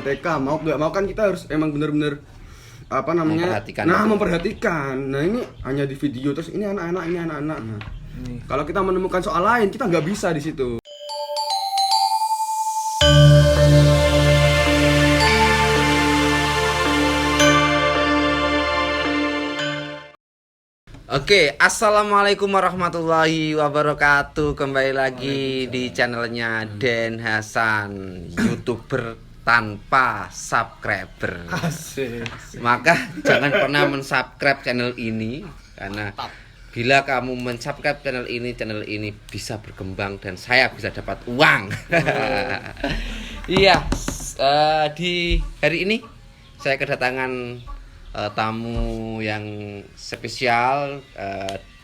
TK, mau nggak mau kan kita harus emang bener-bener apa namanya memperhatikan. Nah ini hanya di video terus ini anak-anak. Nah, kalau kita menemukan soal lain kita nggak bisa di situ. Oke, assalamualaikum warahmatullahi wabarakatuh. Kembali lagi di channelnya Den Hasan, YouTuber tanpa subscriber. Asik. Maka jangan pernah mensubscribe channel ini, karena bila kamu mensubscribe channel ini bisa berkembang dan saya bisa dapat uang. Iya, di hari ini saya kedatangan tamu yang spesial.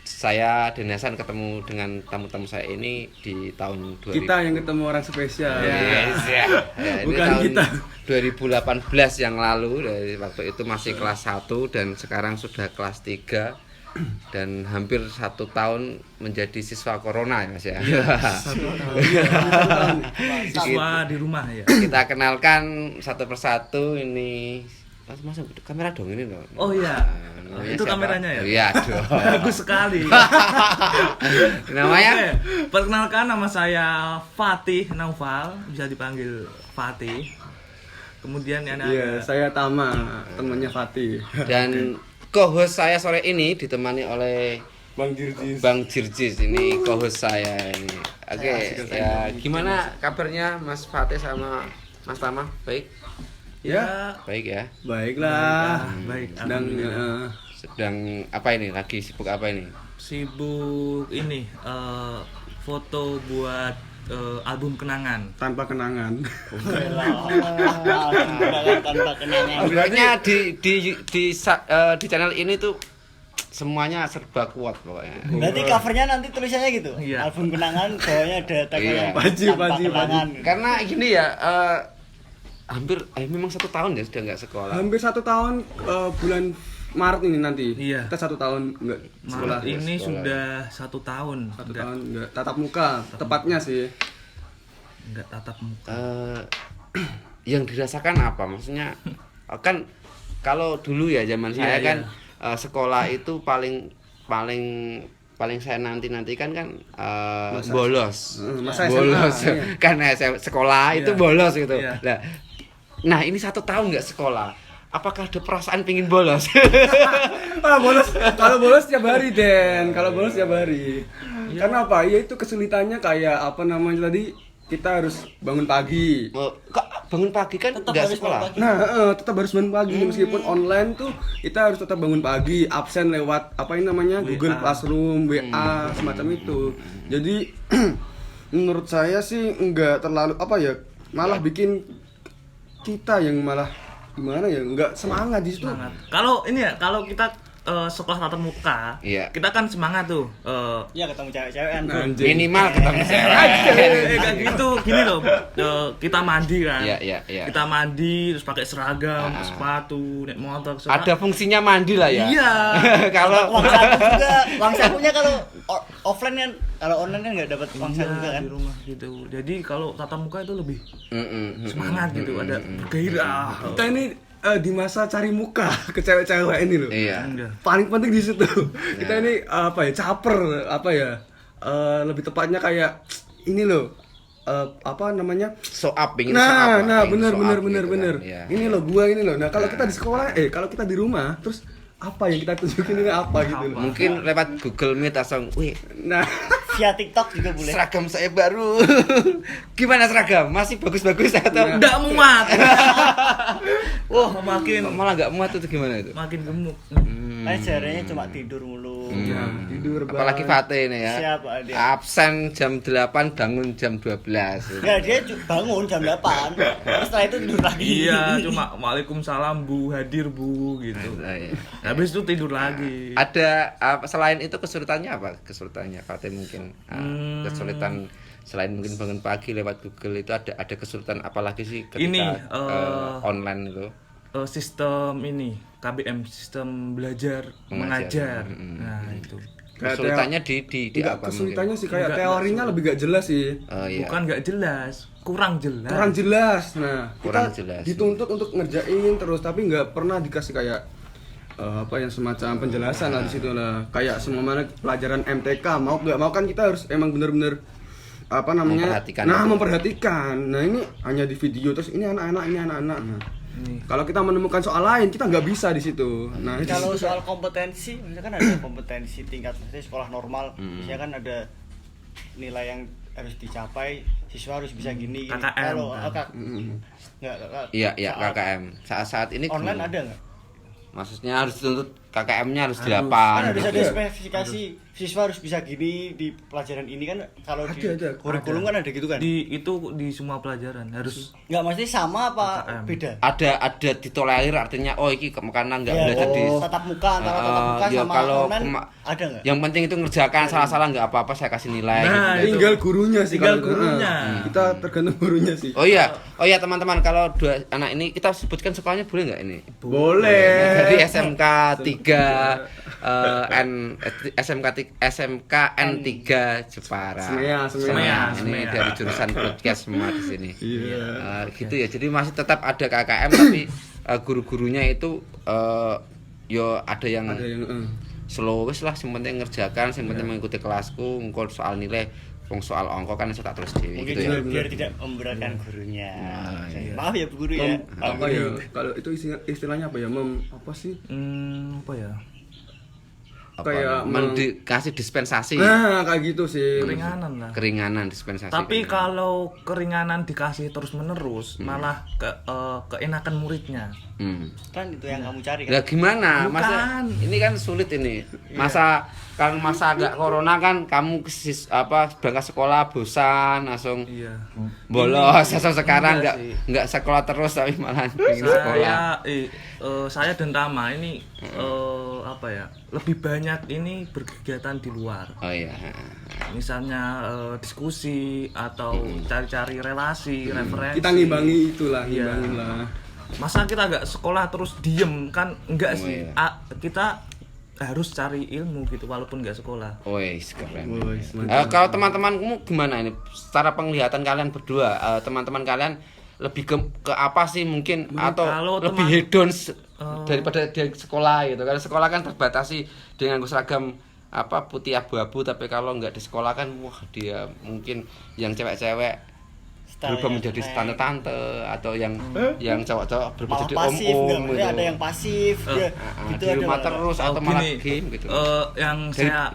Saya Den Hasan ketemu dengan tamu-tamu saya ini di tahun 2000. Kita yang ketemu orang spesial. Yes, ya. Bukan tahun kita. 2018 yang lalu, dari waktu itu masih kelas 1 dan sekarang sudah kelas 3 dan hampir 1 tahun menjadi siswa corona ya Mas ya. Siswa di rumah ya. Kita kenalkan satu persatu. Ini Mas, kamera dong ini loh. Oh iya. Itu siapa? kameranya ya? Iya dong. Bagus sekali. Namanya? Oke, perkenalkan, nama saya Fatih Naufal, bisa dipanggil Fatih. Kemudian yang Iya, saya Tama, temannya Fatih. Dan co-host saya sore ini ditemani oleh Bang Jirjis. Ini co-host saya ini. Oke, ya gimana kabarnya Mas Fatih sama Mas Tama? Baik? Ya, Baik ya. baiklah. baik. Sedang Sedang apa ini? Lagi sibuk apa ini? Sibuk ini foto buat album kenangan. tanpa kenangan. Tanpa kenangan. Pokoknya di channel ini tuh semuanya serba kuat pokoknya. Berarti covernya nanti tulisannya gitu. Iya. Album kenangan, bawahnya ada Iya. tagline Baju. kenangan. Karena gini ya, hampir memang 1 tahun ya sudah nggak sekolah. Hampir 1 tahun, bulan Maret ini nanti. Iya. Kita 1 tahun nggak sekolah. Maret ini sekolah. sudah 1 tahun. 1 tahun nggak tatap muka, tepatnya sih. Enggak tatap muka. Yang dirasakan apa? Maksudnya kan kalau dulu ya zaman saya Iya, kan sekolah itu paling saya nantikan kan bolos. Masa SMA, Bolos. iya. Karena saya sekolah itu Iya. bolos gitu. Iya. Nah, ini 1 tahun nggak sekolah. Apakah ada perasaan pingin bolos? Bolos. Kalau bolos tiap hari, Den. Kalau bolos tiap hari. Karena apa? Ya itu kesulitannya kayak apa namanya tadi? Kita harus bangun pagi. Kok bangun pagi kan Tetap nggak harus sekolah? bangun pagi. Nah, tetap harus bangun pagi meskipun online tuh kita harus tetap bangun pagi, absen lewat apa ini namanya Google Classroom, WA semacam itu. Jadi menurut saya sih enggak terlalu apa ya, malah bikin kita yang malah gimana ya, enggak semangat di situ. Semangat. Kalau ini ya, kalau kita sekolah tatap muka, Iya. kita kan semangat tuh. Iya, ketemu cewek-cewekan. Anjing. Minimal ketemu cewek. Kayak gitu, gini loh. Kita mandi kan. Iya. Kita mandi terus pakai seragam, sepatu, naik motor. Ada fungsinya mandi lah ya. Iya. Kalau Uang saku juga. Uang sakunya kalau offline kan, kalau online kan nggak dapat uang saku juga kan. Di rumah gitu. Jadi kalau tatap muka itu lebih Mm-mm. semangat gitu, ada bergairah. Kita ini di masa cari muka ke cewek-cewek ini loh. Iya. Enggak. Paling penting di situ. Kita ini apa ya, caper apa ya? Lebih tepatnya kayak ini loh. Apa namanya? So up, pengen so up. Nah, pengen bener so bener up bener gitu bener. kan. Iya. Ini loh gua ini loh. Nah, kalau kita di sekolah, kalau kita di rumah, terus apa yang kita tunjukin ini apa gitu loh. Mungkin lewat Google Meet langsung, wih, Nah, Via TikTok juga boleh. seragam saya baru. Gimana seragam? Masih bagus-bagus atau Enggak muat. Wah, makin malah nggak muat itu gimana itu? makin gemuk. Kan sejarahnya cuma tidur mulu. tidur Apalagi Fatih ini ya. Siapa dia? Absen jam 8, bangun jam 12. Ya dia bangun jam 8. Terus setelah itu tidur lagi. Iya, cuma waalaikumsalam Bu, hadir Bu gitu. Iya. Habis itu tidur lagi. Ada selain itu kesulitannya apa? Kesulitannya Fatih mungkin kesulitan selain mungkin bangun pagi lewat Google itu ada kesulitan apa lagi sih ketika Ini, online itu? Sistem ini KBM, sistem belajar mengajar. Nah, itu. Kayak kesulitannya di Enggak, apa kesulitannya sih kayak Enggak, teorinya lebih gak jelas sih. Oh, iya. Bukan nggak jelas, kurang jelas. Kurang jelas. Nah, Kurang kita jelas. dituntut untuk ngerjain terus tapi nggak pernah dikasih kayak apa yang semacam penjelasan lah di situ lah. Kayak semua mana pelajaran MTK mau nggak mau kan kita harus emang bener-bener apa namanya? Memperhatikan Nah, itu. memperhatikan. Nah, ini hanya di video terus ini anak-anak, ini anak-anak. Nah, Nih. kalau kita menemukan soal lain kita nggak bisa di situ. Nah, di Kalau situ soal kompetensi, misalkan ada kompetensi tingkat misalnya sekolah normal, misalnya kan ada nilai yang harus dicapai, siswa harus bisa gini. KKM, Kalau kan? enggak, Iya, saat KKM. Saat ini online gimana? ada nggak? Maksudnya harus dituntut KKM-nya harus 8. Kan harus ada Ada. spesifikasi siswa harus bisa gini di pelajaran ini kan kalau di Ada. kurikulum kan ada gitu kan? Itu di semua pelajaran harus Nggak mesti sama apa KKM. beda? Ada ditolerir artinya iki karena nggak Ya, belajar di tatap muka antara tatap muka ya, sama kalau online ada nggak? yang penting itu ngerjakan salah-salah nggak apa-apa saya kasih nilai Nah, gitu. tinggal gurunya sih Tinggal kalau itu. gurunya. Kita tergantung gurunya sih. Oh iya teman-teman, kalau dua anak ini kita sebutkan sekolahnya boleh nggak ini? Boleh. Dari SMK 3 SMK N3 Jepara. Semea. Ini Semea. dari jurusan podcast semua di sini. Iya. Gitu ya. Jadi masih tetap ada KKM tapi guru-gurunya itu yo ada yang Ada yang slow wis lah, yang penting ngerjakan, yang penting mengikuti kelasku, engko soal nilai, wong soal ongko kan saya tak terus dewe Mungkin gitu ya. biar tidak memberatkan gurunya. iya. Maaf ya Bu Guru ya. apa ya? Kalau itu istilahnya apa ya? Apa sih? apa ya? Kayak dikasih dispensasi, Nah, kayak gitu sih. Keringanan lah. keringanan dispensasi. Tapi keringanan. kalau keringanan dikasih terus-menerus, malah keenakan muridnya. Kan itu yang kamu cari kan. Ya gimana? Masa Bukan. ini kan sulit ini. Masa agak corona kan kamu berangkat sekolah bosan langsung Iya. bolos. Langsung sekarang Enggak sih. nggak sekolah terus tapi malah pengen sekolah. Saya dan Tama ini apa ya? Lebih banyak ini berkegiatan di luar. Oh iya. Misalnya diskusi atau cari-cari relasi, referensi. Kita ngimbangi itulah, Iya. ngimbangin lah. Masa kita nggak sekolah terus diem kan? Enggak Oh, sih. iya. Kita harus cari ilmu gitu walaupun nggak sekolah. Wes keren. Wes, mantap. Kalau teman-temanmu gimana ini? Secara penglihatan kalian berdua, teman-teman kalian lebih ke apa sih mungkin atau kalau lebih hedon daripada di sekolah gitu. Kalau sekolah kan terbatasi dengan seragam putih abu-abu, tapi kalau nggak di sekolah kan wah dia mungkin yang cewek-cewek berubah menjadi tante-tante atau yang cowok-cowok berubah Malah jadi pasif, om-om nggak gitu. ada yang pasif, dia gitu di ada rumah malah. terus atau malah game gitu. Yang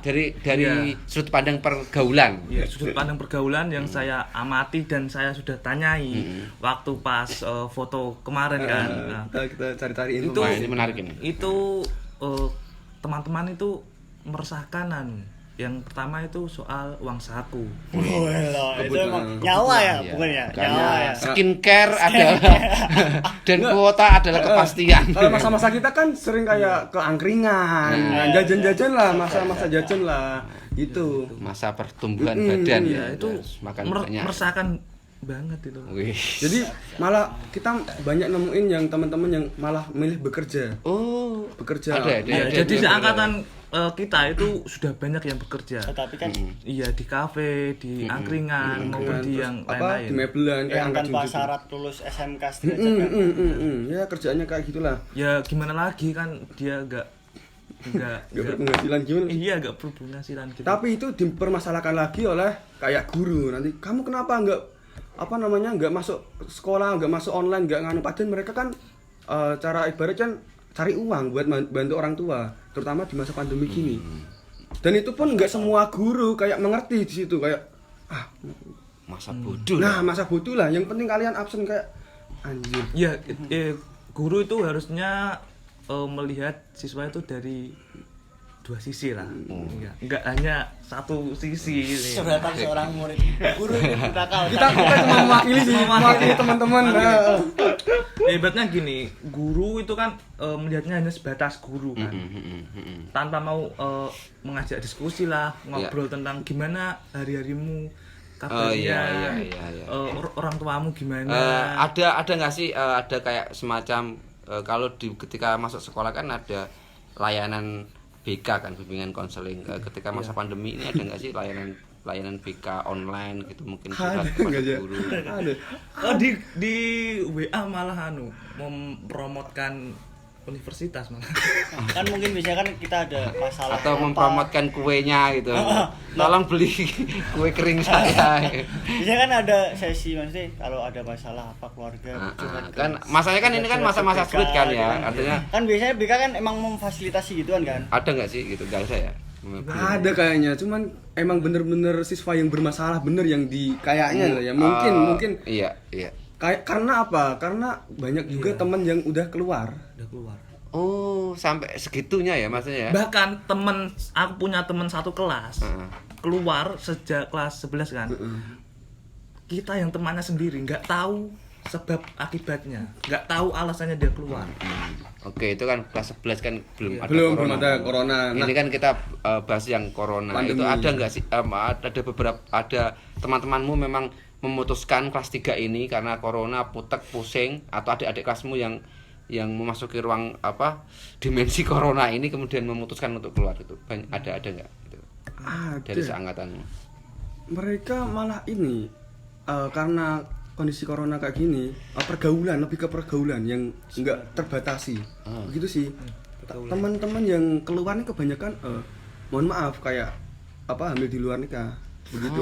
dari saya iya. sudut pandang pergaulan. Ya, sudut pandang pergaulan yang saya amati dan saya sudah tanyai waktu pas foto kemarin kan. Nah, Kita cari-cari info. Itu- Wah, ini menarik ini. itu teman-teman itu meresahkan yang pertama itu soal uang saku. Wah, itu emang nyawa ya, Iya, bukan ya? bukannya Nyawa ya. skincare adalah dan kuota adalah kepastian. Kalau masa-masa kita kan sering kayak ke angkringan, jajan-jajan lah, masa-masa jajan lah, gitu. Masa pertumbuhan badan Ya, ya itu makan banyak. meresahkan banget itu. Wih. Jadi malah kita banyak nemuin yang teman-teman yang malah milih bekerja. Bekerja. Ada. Ya, jadi seangkatan kita itu sudah banyak yang bekerja. Tetapi kan Iya, di kafe, di angkringan maupun di Terus yang apa di lain-lain. mebelan kayak yang angkat tanpa junjung. syarat lulus SMK sederajat kan. Ya kerjaannya kayak gitulah. Ya gimana lagi kan dia nggak Gak berpenghasilan gimana? iya nggak berpenghasilan gitu. Tapi itu dipermasalahkan lagi oleh kayak guru. Nanti kamu kenapa nggak masuk sekolah, nggak masuk online, nggak nganu, padahal mereka kan cara ibarat kan cari uang buat bantu orang tua, terutama di masa pandemi gini. Dan itu pun nggak semua guru kayak mengerti di situ kayak Masa bodoh. nah masa butuh lah. Yang penting kalian absen kayak anjir. Ya, guru itu harusnya melihat siswa itu dari dua sisi lah. Enggak hanya satu sisi. Seberatan seorang murid guru nakal. Kita cuma mewakili sih, mewakili teman-teman. Hebatnya gini, guru itu kan melihatnya hanya sebatas guru kan. Tanpa mau mengajak diskusi lah, ngobrol tentang gimana hari-harimu, kabarnya, iya. orang tuamu gimana. Ada nggak sih ada kayak semacam kalau ketika masuk sekolah kan ada layanan BK kan, bimbingan konseling. Ketika masa pandemi ini ada nggak sih layanan BK online gitu, mungkin curhat Ada kepada nggak aja? guru? Ada. Oh, di WA malah mempromotkan universitas malah. Kan mungkin biasanya kan kita ada masalah Atau apa. mempromotkan kuenya gitu. Tolong beli kue kering saya. Biasanya kan ada sesi maksudnya kalau ada masalah apa keluarga curhat ke- Kan masanya kan ini kan masa-masa BK, sulit kan gitu ya. Artinya kan biasanya BK kan emang memfasilitasi gituan kan. ada nggak sih gitu? Nggak usah ya. Nggak ada kayaknya, cuman emang bener-bener siswa yang bermasalah bener yang di kayaknya lah ya. Mungkin Iya. kayak karena apa? Karena banyak juga teman yang udah keluar. Udah keluar. Oh, sampai segitunya ya maksudnya ya. Bahkan aku punya teman satu kelas keluar sejak kelas 11 kan. Kita yang temannya sendiri nggak tahu sebab akibatnya, nggak tahu alasannya dia keluar. Oke, itu kan kelas 11 kan belum ada Belum corona. ada corona. Nah, Ini kan kita bahas yang corona. Pandemi. Itu ada nggak sih ada teman-temanmu memang memutuskan kelas 3 ini karena corona putek pusing, atau adik-adik kelasmu yang memasuki ruang dimensi corona ini kemudian memutuskan untuk keluar itu? Ada nggak gitu? Dari seangkatanmu? mereka malah ini karena kondisi corona kayak gini, pergaulan, lebih ke pergaulan yang nggak terbatasi. Begitu sih. Teman-teman yang keluar ini kebanyakan mohon maaf kayak hamil di luar nikah. Begitu.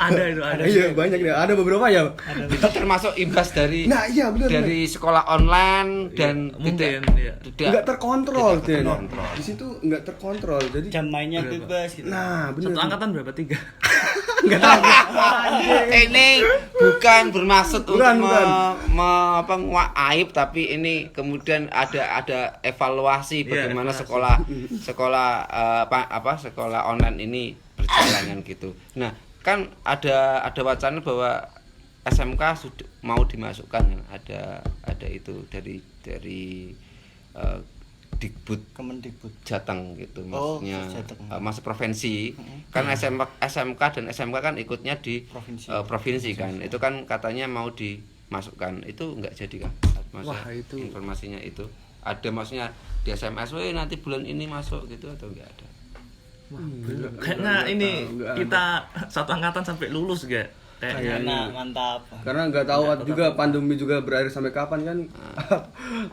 Ada. Iya, banyak ya. Ada beberapa ya. Itu termasuk imbas dari Nah, iya benar. dari sekolah online dan mungkin, iya. Nggak terkontrol, tidak Den. terkontrol. Di situ nggak terkontrol. Jadi Jam mainnya bebas gitu. nah, benar. Satu angkatan berapa? 3? Nggak tahu. Ini bukan bermaksud Bukan, untuk bukan. aib, tapi ini kemudian ada evaluasi Iya, bagaimana evaluasi. sekolah online ini berjalan gitu. Nah, kan ada wacana bahwa SMK sudah mau dimasukkan, ada itu dari Dikbud Kemendikbud. Jateng gitu, Oh, maksudnya Jateng. masuk provinsi. Kan SMK dan SMK kan ikutnya di Provinsi. provinsi kan. Itu kan katanya mau dimasukkan. Itu enggak jadi kan? Maksudnya, Wah, itu. informasinya itu ada, maksudnya di SMS, nanti bulan ini masuk gitu, atau enggak ada? Kayaknya ini nggak ada. kita satu angkatan sampai lulus gak? Kayaknya. Nah, mantap. Karena nggak tahu juga pandemi juga berakhir sampai kapan kan.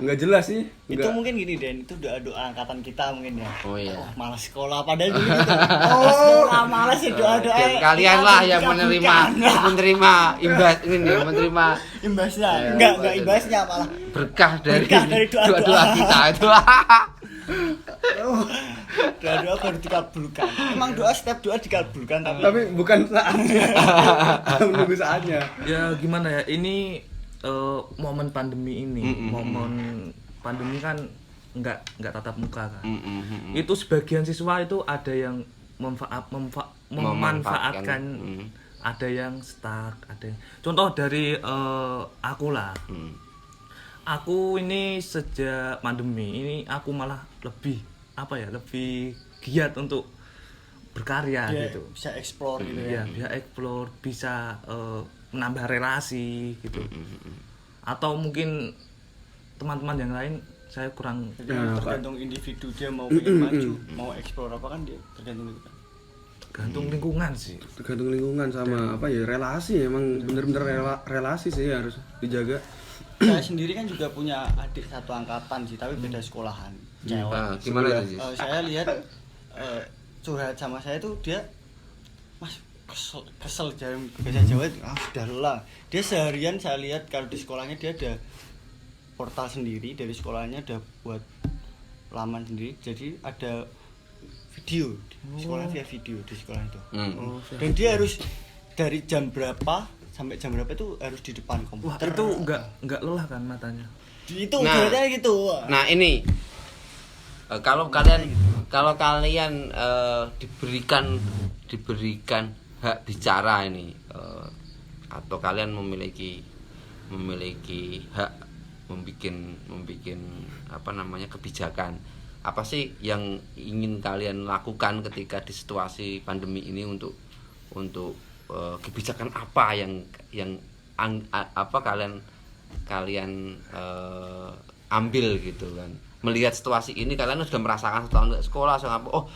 Nggak jelas sih. Itu Nggak. mungkin gini Den, itu doa angkatan kita mungkin ya. Oh iya. Malas sekolah padahal dulu gitu. Sekolah malas ya doa-doa. Dan kalian lah yang menerima imbas ini nih, menerima imbasnya. Ya, Enggak imbasnya malah. berkah dari doa-doa. doa kita itu. Doa-doa baru dikabulkan. Emang setiap doa dikabulkan Tapi bukan saatnya. Menunggu saatnya. Ya gimana ya, ini momen pandemi ini, momen pandemi kan nggak tatap muka kan. Itu sebagian siswa itu ada yang memanfaatkan, ada yang stuck, ada yang... Contoh dari aku lah. Aku ini sejak pandemi ini aku malah lebih giat untuk berkarya dia gitu. bisa explore gitu Ya, ya. bisa explore, bisa menambah relasi gitu. Atau mungkin teman-teman yang lain saya kurang Jadi tergantung individu dia mau pengen maju, mau explore apa kan dia tergantung itu kan. gantung lingkungan sih. Tergantung lingkungan sama relasi. Emang bener-bener relasi sih harus dijaga. Saya sendiri kan juga punya adik satu angkatan sih, tapi beda sekolahan. Cewek. Gimana itu? Saya lihat curhat sama saya tuh dia Mas kesel jam bahasa Jawa itu, sudah lah. Dia seharian saya lihat kalau di sekolahnya dia ada portal sendiri dari sekolahnya, ada buat laman sendiri, jadi ada video di sekolah, via video di sekolah itu. Dan dia harus dari jam berapa sampai jam berapa itu harus di depan Wah, komputer. itu enggak lelah kan matanya. Itu Nah. udah gitu. Nah ini kalau kalian diberikan hak bicara ini, atau kalian memiliki hak membikin kebijakan, apa sih yang ingin kalian lakukan ketika di situasi pandemi ini untuk kebijakan apa yang kalian ambil gitu kan? melihat situasi ini kalian sudah merasakan setahun di sekolah sama oh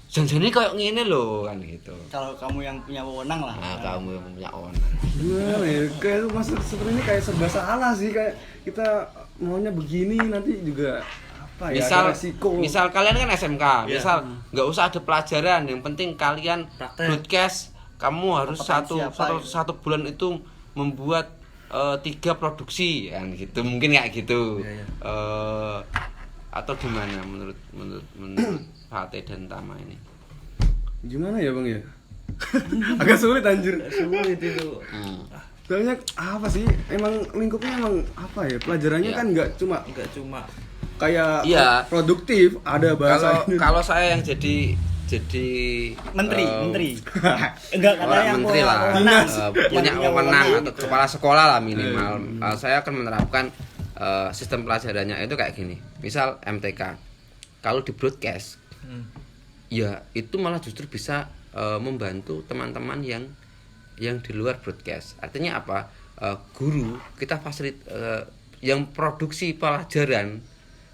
jangan-jangan kayak ngene loh kan gitu. Kalau kamu yang punya wewenang lah. Nah, kamu yang punya owner. Gimana ya? Kayak itu masuk seperti ini kayak serba salah sih, kayak kita maunya begini nanti juga apa ya? Misal ada resiko. misal kalian kan SMK, misal nggak usah ada pelajaran, yang penting kalian Praktek. broadcast, kamu harus Kompetensi apa, satu bulan itu membuat 3 produksi kan gitu, mungkin kayak gitu. Iya, iya. Atau gimana menurut Fatih dan Tama ini? Gimana ya Bang ya? Agak sulit anjir. Sulit itu. Soalnya apa sih? Emang lingkupnya emang apa ya? Pelajarannya Iya. kan nggak cuma Enggak cuma kayak Iya. produktif, ada bahasa Kalau saya yang jadi Menteri. Enggak kata orang yang menteri lah, wewenang. punya Yang wewenang wewenang. atau kepala sekolah lah minimal. Saya akan menerapkan sistem pelajarannya itu kayak gini. Misal MTK, kalau di broadcast, ya itu malah justru bisa membantu teman-teman yang di luar broadcast. Artinya apa? Guru kita yang produksi pelajaran,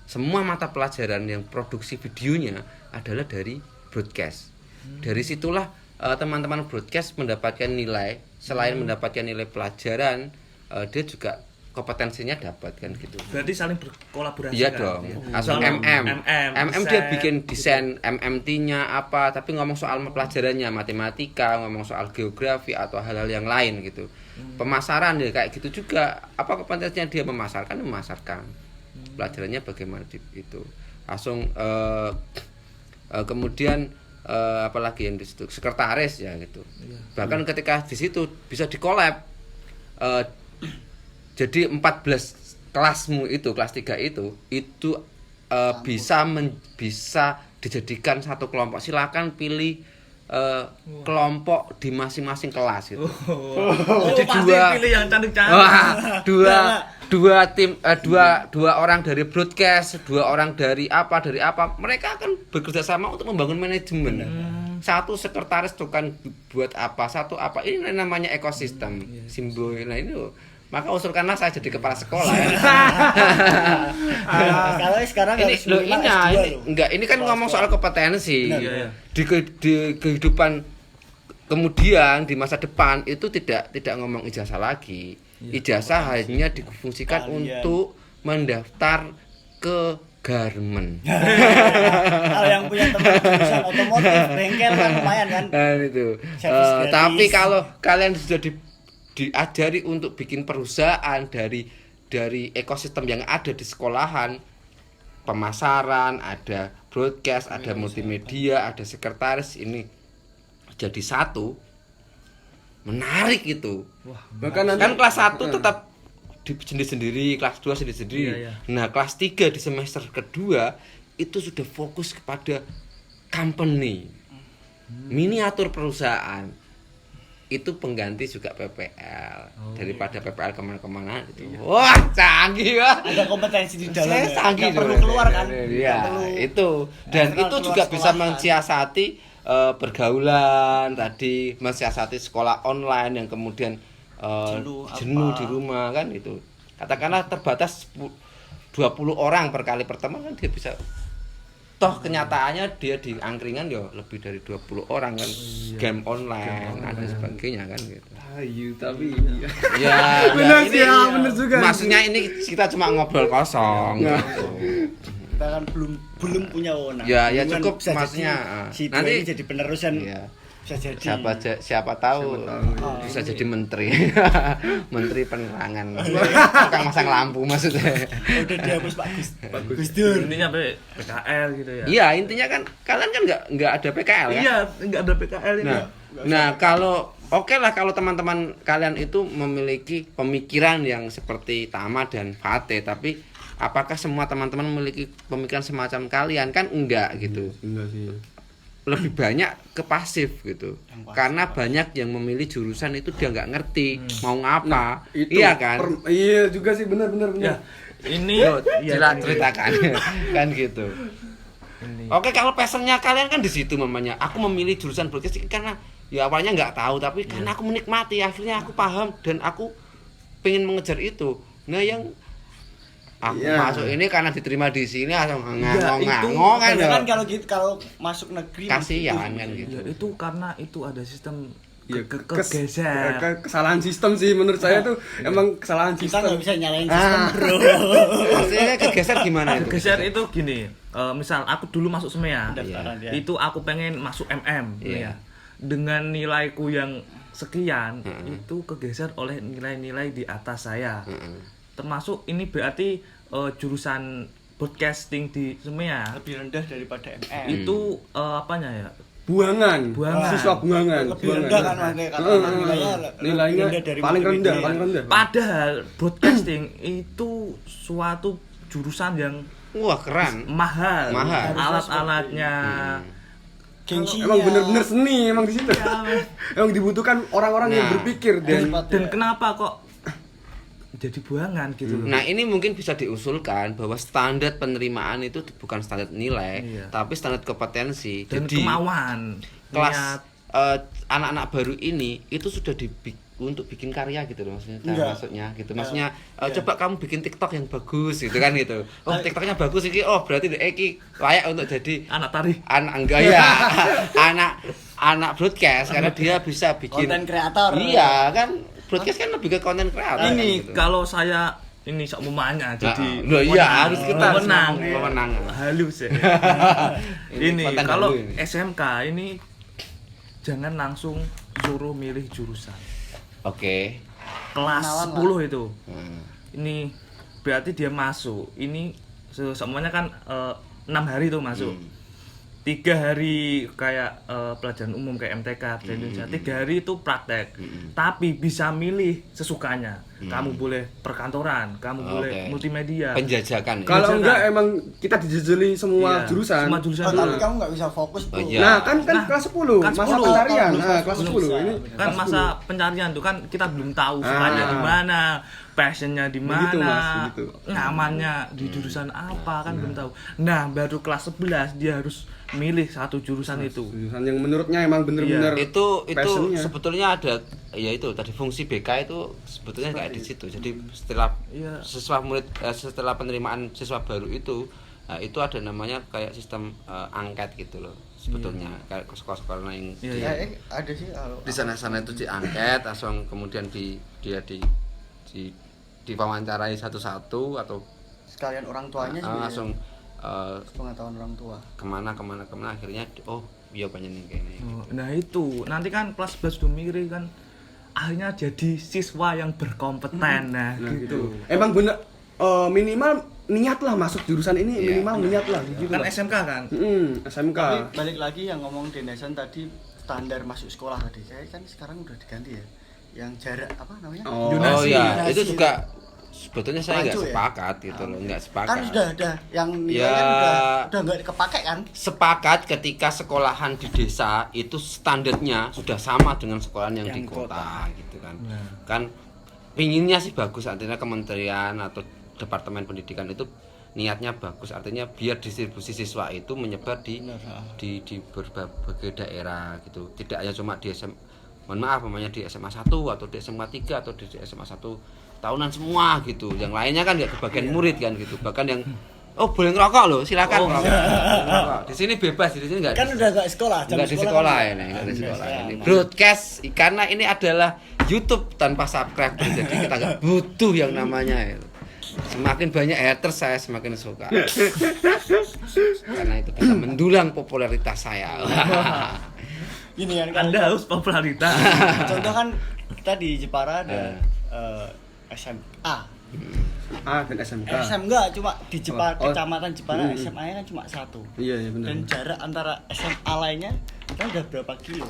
semua mata pelajaran yang produksi videonya adalah dari broadcast. Dari situlah teman-teman broadcast mendapatkan nilai, selain mendapatkan nilai pelajaran, dia juga kompetensinya dapat kan gitu. berarti saling berkolaborasi Iya kan? dong. Iya. Langsung Soal MM dia bikin desain MMT-nya apa, tapi ngomong soal pelajarannya matematika, ngomong soal geografi atau hal-hal yang lain gitu. Pemasaran ya kayak gitu juga. Apa kompetensinya dia memasarkan? Pelajarannya bagaimana itu. Langsung kemudian apalagi yang di situ sekretaris ya gitu. Bahkan ketika di situ bisa di-collab, jadi 14 kelasmu itu, kelas 3 itu bisa dijadikan satu kelompok. Silakan pilih kelompok di masing-masing kelas gitu. Jadi pasti pilih yang cantik-cantik. Wah, dua orang dari broadcast, 2 orang dari apa, mereka akan bekerja sama untuk membangun manajemen. Satu sekretaris tuh kan buat apa, satu apa, ini namanya ekosistem simbol. Nah ini loh, maka usulkanlah saya jadi kepala sekolah. Kalau sekarang ini harus loh, minimal ini S2 loh. enggak, ini kan ngomong soal kompetensi. Benar. Di kehidupan kemudian di masa depan itu tidak ngomong ijazah lagi. Ijazah hanya difungsikan untuk mendaftar ke garmen. Kalau yang punya teman jurusan otomotif, bengkel kan lumayan kan. Nah, itu. Servis gratis. Tapi kalau kalian sudah diajari untuk bikin perusahaan dari ekosistem yang ada di sekolahan, pemasaran, ada broadcast, ada multimedia, ada sekretaris, ini jadi satu, menarik itu. Bahkan nanti Kan kelas 1 tetap sendiri-sendiri, kelas 2 sendiri-sendiri. Iya, iya. Nah, kelas 3 di semester kedua itu sudah fokus kepada company, miniatur perusahaan. Itu pengganti juga PPL daripada PPL kemana-kemana gitu. Wah, canggih wah. Ada kompetensi di dalam. Saya canggih Nggak perlu tuh. keluar kan. Iya, Nggak perlu itu. Dan eksternal itu keluar juga bisa sekolahan. mensiasati pergaulan tadi, mensiasati sekolah online yang kemudian jenuh apa. di rumah kan itu. Katakanlah terbatas 20 orang per kali pertemuan kan dia bisa. Toh kenyataannya dia di angkringan ya lebih dari 20 orang kan, game online dan sebagainya kan gitu. ayu tapi Ya, benar ya, sih ya, benar juga. maksudnya ini kita cuma ngobrol kosong Ya. gitu. Kita kan belum punya wewenang. Ya, ya Cuman cukup bisa maksudnya, jadi, si nanti- nanti jadi penerusan Iya. bisa jadi. Siapa tahu tahu, bisa jadi menteri. Menteri penerangan. Tukang masang lampu maksudnya. Udah dihapus Pak Gus Dur. Intinya sampai PKL gitu ya. Iya, intinya kan kalian kan nggak ada PKL kan? Iya, enggak ada PKL ini. Nah, kalau oke lah kalau teman-teman kalian itu memiliki pemikiran yang seperti Tama dan Fatih, tapi apakah semua teman-teman memiliki pemikiran semacam kalian? Kan enggak gitu. enggak sih. Lebih banyak ke pasif gitu. Karena banyak yang memilih jurusan itu dia nggak ngerti mau ngapa. Itu Iya kan? iya juga sih, benar. Ya, ini Loh, iya, ceritakan kan gitu. Oke, kalau passionnya kalian kan di situ mamanya. Aku memilih jurusan broadcast karena ya awalnya nggak tahu, tapi karena aku menikmati, akhirnya aku paham dan aku pengen mengejar itu. Nah, yang Aku Iya. masuk ini karena diterima di sini langsung Ya, ngangong kan Karena ya. kan kalau gitu kalau masuk negeri Kasihan kan gitu. Ya itu karena itu ada sistem Ya, kegeser. kesalahan sistem sih menurut saya tuh emang kesalahan kita sistem. nggak bisa nyalain sistem bro. Maksudnya kegeser gimana itu? Kegeser itu gini, misal aku dulu masuk SEMEA, Pendaftaran ya. itu aku pengen masuk MM, Iya. ya. Dengan nilaiku yang sekian, Heeh. itu kegeser oleh nilai-nilai di atas saya. Heeh. Termasuk ini berarti jurusan broadcasting di SEMEA Lebih rendah daripada MM. itu apanya ya? Buangan. Buangan. Siswa buangan. Lebih rendah kan makanya karena nilainya Nilainya rendah dari paling rendah, multimedia. paling rendah. Padahal broadcasting itu suatu jurusan yang Wah, keren. mahal, Mahal. alat-alatnya. Gengsi. Emang bener-bener seni emang di situ. Emang dibutuhkan orang-orang yang Nah. berpikir dan Dan kenapa kok jadi buangan gitu loh? Nah, ini mungkin bisa diusulkan bahwa standar penerimaan itu bukan standar nilai, Iya. tapi standar kompetensi. Dan Jadi kemauan, kelas niat. anak-anak baru ini itu sudah untuk bikin karya gitu loh maksudnya. Enggak. Maksudnya gitu. Maksudnya coba kamu bikin TikTok yang bagus gitu kan gitu. Oh, TikToknya bagus iki. Oh, berarti iki layak untuk jadi anak tari. anak enggak ya. anak broadcast karena dia bisa bikin Konten kreator. Iya, kan broadcast kan lebih ke konten kreator. Ini gitu. kalau saya ini sok mumanya jadi Loh, iya, harus kita harus menang, ngomong pemenang. halus ya. ini konten kalau dulu ini. SMK ini jangan langsung suruh milih jurusan. Oke. Kelas Kenalan 10 itu. Ini berarti dia masuk. Ini semuanya kan 6 hari tuh masuk. 3 hari kayak pelajaran umum kayak MTK bahasa Indonesia. 3 hari itu praktek. Tapi bisa milih sesukanya. Kamu boleh perkantoran, kamu boleh Oke. multimedia. Penjajakan. kalau Misalkan. enggak emang kita dijejeli semua Iya, jurusan. semua jurusan Oh, dulu. tapi kamu nggak bisa fokus tuh. Oh, iya. Nah, kan Nah, kelas 10, kan masa 10. pencarian. Belum Nah, kelas belum 10 bisa. ini Kan kelas masa pencarian tuh kan kita belum tahu sukanya di mana, passionnya di Begitu, mana, Mas, begitu. nyamannya di jurusan apa kan belum tahu. Nah, baru kelas 11 dia harus milih satu jurusan itu. jurusan yang menurutnya emang bener-bener itu passionnya. sebetulnya ada ya itu tadi fungsi BK itu sebetulnya kayak di situ. Jadi setelah Iya. setelah penerimaan siswa baru itu ada namanya kayak sistem angket gitu loh sebetulnya kayak ke sekolah-sekolah yang Iya, Ada sih kalau di sana-sana itu diangket langsung kemudian dia diwawancarai satu-satu atau sekalian orang tuanya sih. langsung pengetahuan orang tua. kemana akhirnya oh iya banyak nih kayaknya. Oh, nah itu nanti kan kelas 11 udah mikir kan akhirnya jadi siswa yang berkompeten. Nah, Nah, gitu. Emang bener minimal niat lah masuk jurusan ini, Iya. minimal niat lah gitu. Kan lah. SMK kan? SMK. Tapi balik lagi yang ngomong Denesan tadi standar masuk sekolah tadi. Saya kan sekarang udah diganti ya. Yang jarak apa namanya? Oh. Yunasi. iya, Yunasi. itu juga sebetulnya saya nggak Rancu ya? sepakat gitu loh, nggak sepakat. Kan sudah ada yang nilai Ya. kan udah nggak kepake kan? Sepakat ketika sekolahan di desa itu standarnya sudah sama dengan sekolahan yang di Yang kota gitu kan. Nah. Kan pinginnya sih bagus, artinya kementerian atau departemen pendidikan itu niatnya bagus, artinya biar distribusi siswa itu menyebar di berbagai daerah gitu. Tidak hanya cuma di di SMA 1 atau di SMA 3 atau di SMA 1 tahunan semua gitu. Yang lainnya kan nggak kebagian murid kan gitu. Bahkan yang boleh ngerokok loh, silakan ngerokok. Di sini bebas, di sini nggak. Kan udah nggak sekolah, jam Enggak di sekolah sekolah kan. ini, enggak di sekolah Biasa, ini. nah. Broadcast karena ini adalah YouTube tanpa subscriber. Jadi kita nggak butuh yang namanya itu. Semakin banyak haters saya semakin suka. Karena itu bisa mendulang popularitas saya. Gini kan kalau Anda harus popularitas. contoh kan kita di Jepara ada SMA. dan SMK. SM enggak cuma di Jepara, Oh. kecamatan Jepara SMA-nya kan cuma 1. Iya, iya benar. Dan jarak antara SMA lainnya kan udah berapa kilo?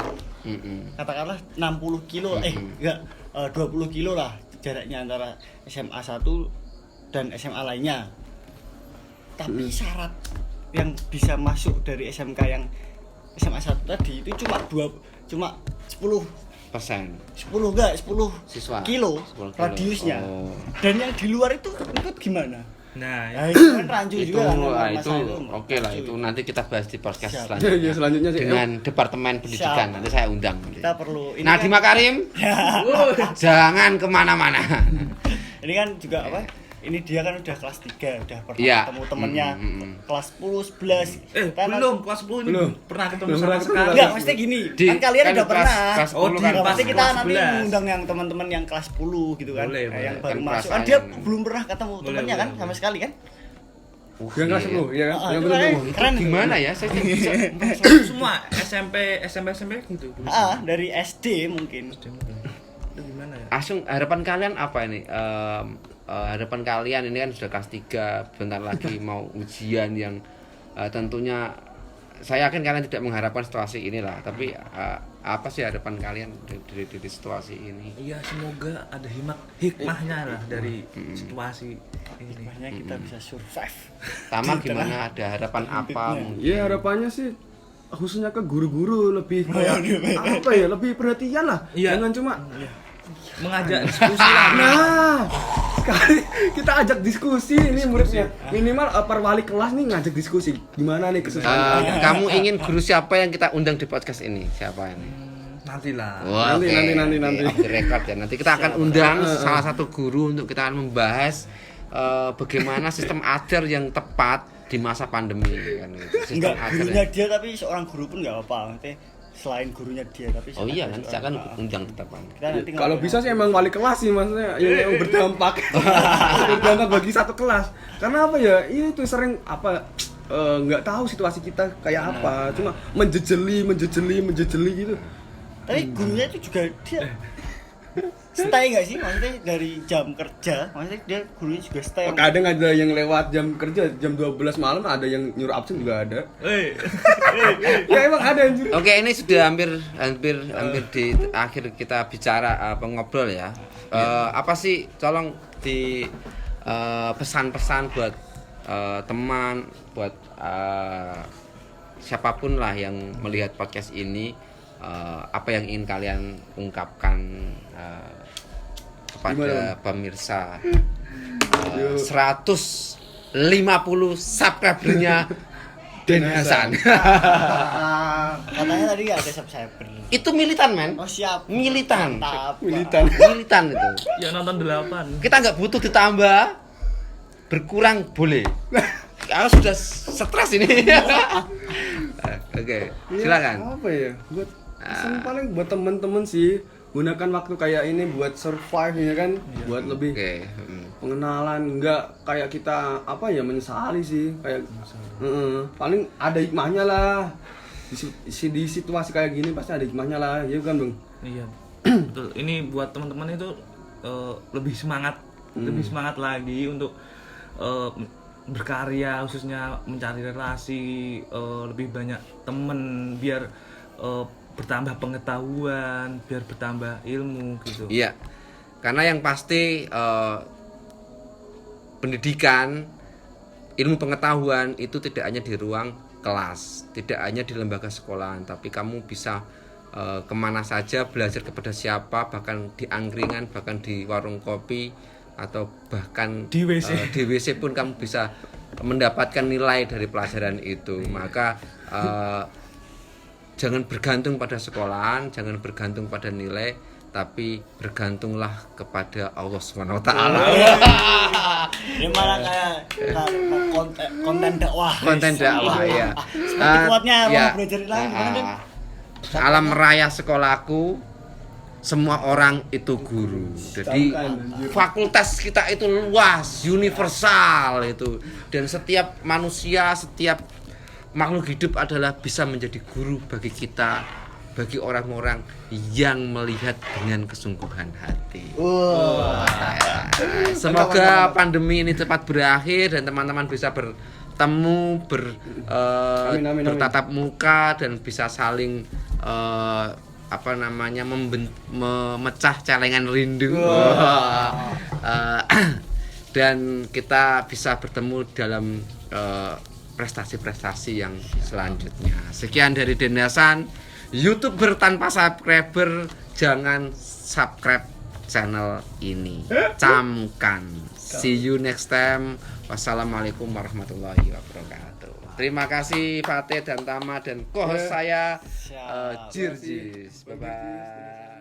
Katakanlah 60 kilo, enggak 20 kilo lah jaraknya antara SMA 1 dan SMA lainnya. Tapi syarat yang bisa masuk dari SMK yang SMA 1 tadi itu cuma 10 enggak 10 Siswa. kilo 10 kilo. radiusnya. Oh. Dan yang di luar itu gimana? Nah, Nah, itu kan rancu Itu juga kan, itu masalah oke lah, itu nanti kita bahas di podcast Siap. selanjutnya. Iya, selanjutnya sih. Dengan Departemen Pendidikan Siap. nanti saya undang. Kita perlu ini Nadiem kan, Makarim, jangan kemana-mana. ini kan juga apa? ini dia kan udah kelas 3, udah pernah Iya. ketemu temennya kelas 10, 11. Belum kelas 10 ini Belum. pernah ketemu Belum sama pernah sekali. ketemu. Enggak, maksudnya gini, kan kalian udah kelas- pernah. kelas Oh, 10 di kan Nah, pasti kelas kita nanti 11. ngundang yang teman-teman yang kelas 10 gitu kan. Boleh, Nah, yang boleh. baru Kan masuk. Kan perasaannya dia kan. belum pernah ketemu Boleh, temennya kan boleh, sama sekali kan? Yang kelas 10, ya kan? Ah, Yang itu belum kan ketemu. keren. Gimana ya? Saya tidak bisa. Semua SMP gitu. Dari SD mungkin. Itu gimana ya? Langsung harapan kalian apa ini? Harapan kalian ini kan sudah kelas 3, bentar lagi mau ujian yang tentunya saya yakin kalian tidak mengharapkan situasi inilah, tapi apa sih harapan kalian dari situasi ini? Iya, semoga ada hikmahnya lah dari situasi ini. Makanya kita bisa survive. Tama gimana? Ada harapan apa? Ya harapannya sih khususnya ke guru-guru lebih kayak apa ya, lebih perhatian lah. Iya. Jangan cuma Mengajak diskusi lah. nah sekali kita ajak diskusi ini muridnya minimal per wali kelas nih ngajak diskusi gimana nih kesusahan. Kamu ingin guru siapa yang kita undang di podcast ini? Siapa ini? Nantilah. Wah, Nanti, oke. nanti. Off the record ya. Nanti kita akan undang salah satu guru untuk kita akan membahas bagaimana sistem ajar yang tepat di masa pandemi kan gitu. Sistem Enggak, ajar gurunya yang- dia tapi seorang guru pun enggak apa-apa. Maksudnya selain gurunya dia tapi Oh iya ada kan, seorang- saya akan undang tetap. Kita nanti Kalau ngobrol. bisa sih emang wali kelas sih maksudnya yang berdampak berdampak bagi satu kelas karena apa ya itu sering apa nggak tahu situasi kita kayak apa cuma menjejeli gitu. Tapi gurunya itu juga dia stay nggak sih? Maksudnya dari jam kerja, maksudnya dia gurunya juga stay. Kadang ada yang lewat jam kerja jam 12 malam ada yang nyuruh absen juga ada. Ya emang ada anjir. Oke, ini sudah hampir di akhir kita bicara ngobrol ya. Apa sih tolong di pesan-pesan buat teman, buat siapapun lah yang melihat podcast ini, apa yang ingin kalian ungkapkan kepada pemirsa 150 subscribernya Den Hasan. Katanya tadi nggak ada subscriber. Itu militan men, Oh siap. militan, Mantap. Militan. militan itu. Ya nonton 8. Kita nggak butuh ditambah, berkurang boleh. Aku sudah stres ini. Oke, silakan. Apa ya? Buat pesan paling buat temen-temen sih gunakan waktu kayak ini buat survive ya kan, buat lebih Oke. pengenalan enggak kayak kita apa ya menyesali sih kayak paling ada hikmahnya lah di situasi kayak gini pasti ada hikmahnya lah ya kan Bang. Iya. Betul. Ini buat teman-teman itu lebih semangat lagi untuk berkarya, khususnya mencari relasi, lebih banyak temen biar bertambah pengetahuan, biar bertambah ilmu gitu. Iya. Karena yang pasti pendidikan, ilmu pengetahuan itu tidak hanya di ruang kelas, tidak hanya di lembaga sekolahan, tapi kamu bisa kemana saja, belajar kepada siapa, bahkan di angkringan, bahkan di warung kopi, atau bahkan Di WC. di WC pun kamu bisa mendapatkan nilai dari pelajaran itu. Maka jangan bergantung pada sekolahan, jangan bergantung pada nilai, tapi bergantunglah kepada Allah Subhanahu wa taala. Ini malah kayak konten dakwah. Konten dakwah ya. Seperti kuatnya Ya. mau belajar lagi gimana, Den? Alam raya sekolahku, semua orang itu guru. Jadi fakultas kita itu luas, universal itu, dan setiap manusia, setiap makhluk hidup adalah bisa menjadi guru bagi kita, bagi orang-orang yang melihat dengan kesungguhan hati. Semoga pandemi ini cepat berakhir dan teman-teman bisa bertemu, Amin. bertatap muka dan bisa saling memecah celengan rindu. Dan kita bisa bertemu dalam prestasi-prestasi yang selanjutnya. Sekian dari Den Hasan, YouTuber tanpa subscriber, jangan subscribe channel ini. Camkan. See you next time. Wassalamualaikum warahmatullahi wabarakatuh. Terima kasih Fatih dan Tama dan co-host saya Siap. Jirjis. Bye bye.